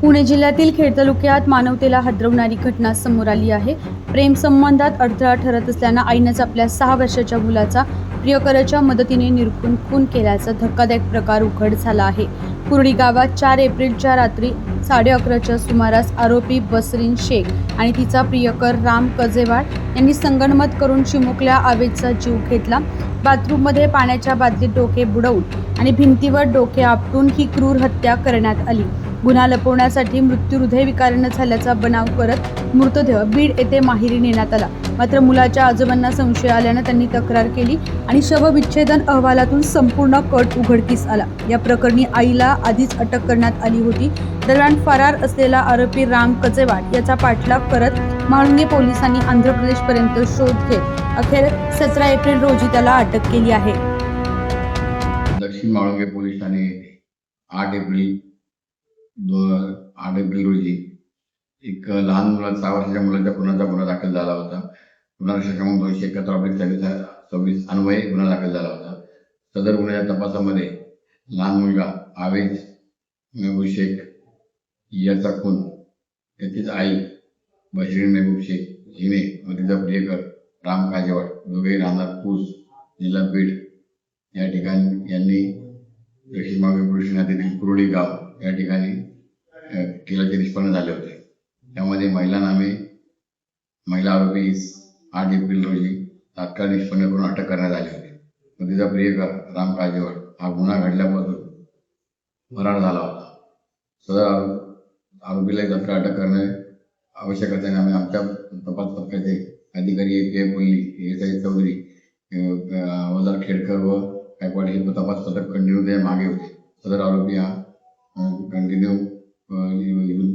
पुणे जिल्ह्यातील खेड तालुक्यात मानवतेला हादरवणारी घटना समोर आली आहे। प्रेम संबंधात अडथळा ठरत असल्यानं आईनंच आपल्या 6 वर्षाच्या मुलाचा प्रियकराच्या मदतीने निरखून खून केल्याचा धक्कादायक प्रकार उघड झाला आहे। कुर्डी गावात 4 एप्रिलच्या रात्री 11:30च्या सुमारास आरोपी बसरीन शेख आणि तिचा प्रियकर राम कजेवाड यांनी संगनमत करून चिमुकल्या आवेशचा जीव घेतला। बाथरूममध्ये पाण्याच्या बादलीत डोके बुडवून आणि भिंतीवर डोके आपटून ही क्रूर हत्या करण्यात आली। गुन्हा लपवण्यासाठी मृत्यू हृदयविकाराने झाल्याचा बनाव करत मृतदेह बीड येथे माहेरी नेण्यात आला। मात्र मुलाच्या आजोबांना संशय आल्याने त्यांनी तक्रार केली आणि शवविच्छेदन अहवालातून संपूर्ण कट उघडकीस आला। या प्रकरणी आईला आधीच अटक करण्यात आली होती। दरम्यान फरार असलेला आरोपी राम कजेवाड याचा पाठलाग करत म्हाळुंगे पोलिसांनी आंध्र प्रदेशपर्यंत शोध घेत अखेर 17 एप्रिल रोजी त्याला अटक केली आहे। दक्षिण म्हाळुंगे पोलिसांनी 8 एप्रिल रोजी एक लहान मुलाचा 6 वर्षाच्या मुलाच्या खुनाचा गुन्हा दाखल झाला होता। गुन्हा क्रमांक 271/26 अन्वये गुन्हा दाखल झाला होता। सदर गुन्ह्याच्या तपासामध्ये लहान मुलगा आवेश महबूब शेख याचा खून त्याचीच आई बसरीन महबूब शेख हिने व तिचा प्रियकर राम काजेवाड दोघेही राहणार पूस जिल्हा बीड या ठिकाणी यांनी दक्षिण म्हाळुंगे पोलीस ठाण्यातील कुर्डी गाव या ठिकाणी केल्याचे निष्पन्न झाले होते। त्यामध्ये महिला आरोपी 8 एप्रिल रोजी तात्काळ निष्पन्न करून अटक करण्यात आली होती व तिचा प्रियकर राम काजेवाड हा गुन्हा घडल्यापासून फरार झाला होता। सदर आरोपीला तात्काळ अटक करणे आवश्यक असल्याने आम्ही आमच्या तपास पथकाचे अधिकारी API कोल्ली, ASI चौधरी, हवालदार खेडकर व गायकवाड हे तपास पथक कंटिन्यू मागे होते। सदर आरोपी हा कंटिन्यू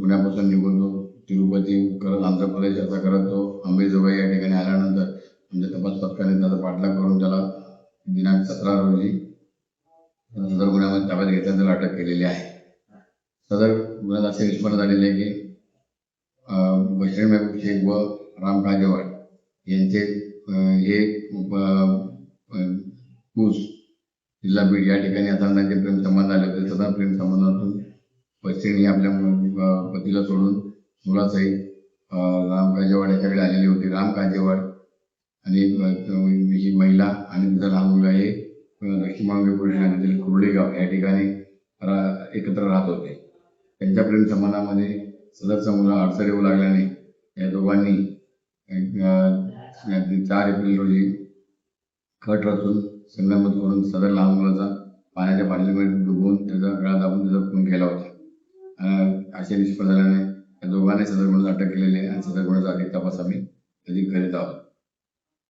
पुण्यापासून निघून तो तिरुपती करत आंध्र प्रदेश असा करत तो अंबेजोगाई या ठिकाणी आल्यानंतर आमच्या तपास पथकाने त्याचा पाठलाग करून त्याला दिनांक 17 रोजी सदर गुन्ह्यामध्ये ताब्यात घेतल्याने त्याला अटक केलेली आहे। सदर गुन्ह्यात असे निष्पन्न झालेले आहे की बसरीन महबूब शेख व राम काजेवाड यांचे हे पूस जिल्हा बीड या ठिकाणी आता त्यांचे प्रेमसंबंध आले होते। सदर प्रेमसंबंधातून बसरीन ही आपल्या पतीला सोडून मुलासहित राम काजेवाड याच्याकडे आलेली होती। राम काजेवाड आणि ही महिला आणि तिचा लहान मुलगा हे दक्षिण म्हाळुंगे पोलीस ठाण्यातील कुर्डी गाव या ठिकाणी एकत्र राहत होते। त्यांच्या प्रेमसंबंधामध्ये सदरचा मुलगा अडचण येऊ लागल्याने या दोघांनी 4 एप्रिल रोजी कट रचून संगनमत करून सदर लहान मुलाचा पाण्याच्या बाटलीमध्ये डुबवून त्याचा गळा दाबून त्याचा खून केला होता। असे निष्पन्न झाल्याने या दोघांनी सदर गुन्ह्यात अटक केलेली आहे आणि सदर गुन्ह्याचा अधिक तपास आम्ही करीत आहोत।